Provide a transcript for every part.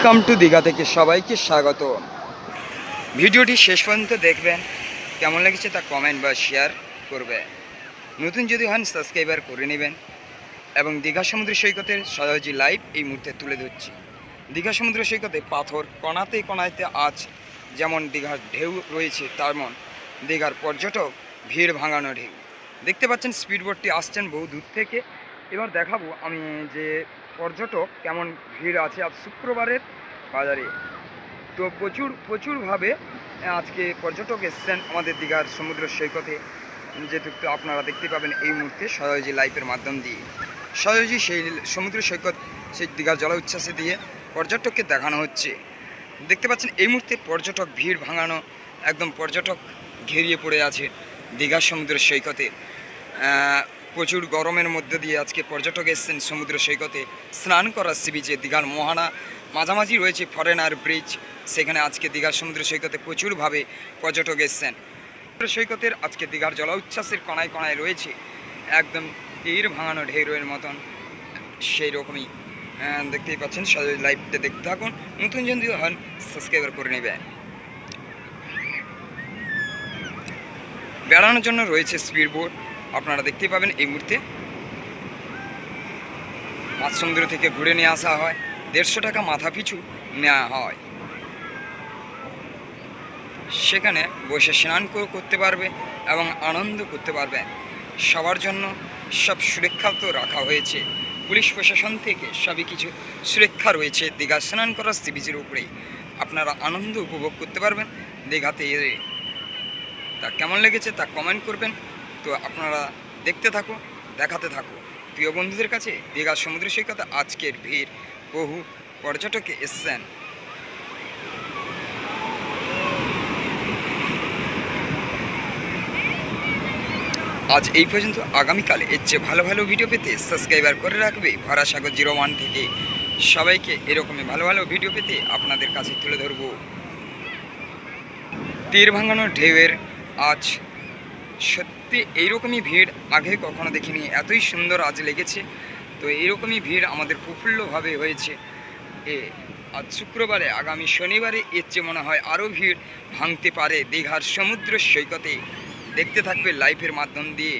Welcome to Digha থেকে সবাইকে স্বাগত। ভিডিওটি শেষ পর্যন্ত দেখবেন, কেমন লেগেছে তা কমেন্ট বা শেয়ার করবে। নতুন যদি হন সাবস্ক্রাইবার করে নেবেন। এবং দীঘা সমুদ্র সৈকতের সহজে লাইভ এই মুহূর্তে তুলে ধরছি। দীঘা সমুদ্র সৈকতে পাথর কণাতে কণাতে আজ যেমন দীঘার ঢেউ রয়েছে, তেমন দীঘার পর্যটক ভিড় ভাঙানো ঢেউ। দেখতে পাচ্ছেন স্পিডবোটটি আসছেন বহু দূর থেকে। এবার দেখাবো আমি যে পর্যটক কেমন ভিড় আছে আজ শুক্রবারের বাজারে। তো প্রচুরভাবে আজকে পর্যটক এসছেন আমাদের দীঘার সমুদ্র সৈকতে, যেহেতু আপনারা দেখতে পাবেন এই মুহূর্তে সহজে লাইভের মাধ্যম দিয়ে। সহজেই সেই সমুদ্র সৈকত সেই দীঘার জল উচ্ছ্বাসে দিয়ে পর্যটককে দেখানো হচ্ছে। দেখতে পাচ্ছেন এই মুহূর্তে পর্যটক ভিড় ভাঙানো, একদম পর্যটক ঘেরিয়ে পড়ে আছে দীঘার সমুদ্র সৈকতে। প্রচুর গরমের মধ্যে দিয়ে আজকে পর্যটক এসছেন সমুদ্র সৈকতে স্নান করার সি বিচে। দীঘার মোহনা মাঝামাঝি রয়েছে ফরেনার ব্রিজ, সেখানে আজকে দীঘার সমুদ্র সৈকতে প্রচুরভাবে পর্যটক এসছেন। সমুদ্র সৈকতের আজকে দীঘার জল উচ্ছ্বাসের কণায় কণায় রয়েছে একদম তীর ভাঙানো ঢেউয়ের মতন, সেই রকমই দেখতেই পাচ্ছেন। সহজে লাইভটা দেখতে থাকুন, নতুন যদি হন সাবস্ক্রাইবার করে নেবেন। বেড়ানোর জন্য রয়েছে স্পিড বোট, আপনারা দেখতে পাবেন এই মুহূর্তে। মাছ সমুদ্র থেকে ঘুরে নিয়ে আসা হয়, 150 টাকা মাথা পিছু নেওয়া হয়। সেখানে বসে স্নান করতে পারবে এবং আনন্দ করতে পারবে। সবার জন্য সব সুরক্ষা তো রাখা হয়েছে, পুলিশ প্রশাসন থেকে সবই কিছু সুরক্ষা রয়েছে। দীঘা স্নান করার সি বিচের উপরেই আপনারা আনন্দ উপভোগ করতে পারবেন দীঘাতে এলে। তা কেমন লেগেছে তা কমেন্ট করবেন। তো আপনারা দেখতে থাকো, দেখাতে থাকো প্রিয় বন্ধুদের কাছে দীঘা সমুদ্র সৈকতে আজকের ভিড়, বহু পর্যটকে এসছেন। আজ এই পর্যন্ত, আগামীকালে এর চেয়ে ভালো ভালো ভিডিও পেতে সাবস্ক্রাইবার করে রাখবে ভরাসাগর 01 থেকে। সবাইকে এরকমই ভালো ভালো ভিডিও পেতে আপনাদের কাছে তুলে ধরব। তীর ভাঙানো ঢেউয়ের আজ সত্যি এইরকমই ভিড় আগে কখনো দেখিনি, এতই সুন্দর আজ লেগেছে। তো এইরকমই ভিড় আমাদের প্রফুল্লভাবে হয়েছে আজ শুক্রবারে। আগামী শনিবারে এর চেয়ে মনে হয় আরও ভিড় ভাঙতে পারে দীঘার সমুদ্র সৈকতে। দেখতে থাকবে লাইভের মাধ্যম দিয়ে।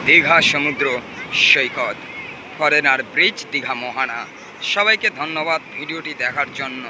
দীঘা সমুদ্র সৈকত, ফরেনার ব্রিজ, দীঘা মোহনা। সবাইকে ধন্যবাদ ভিডিওটি দেখার জন্য।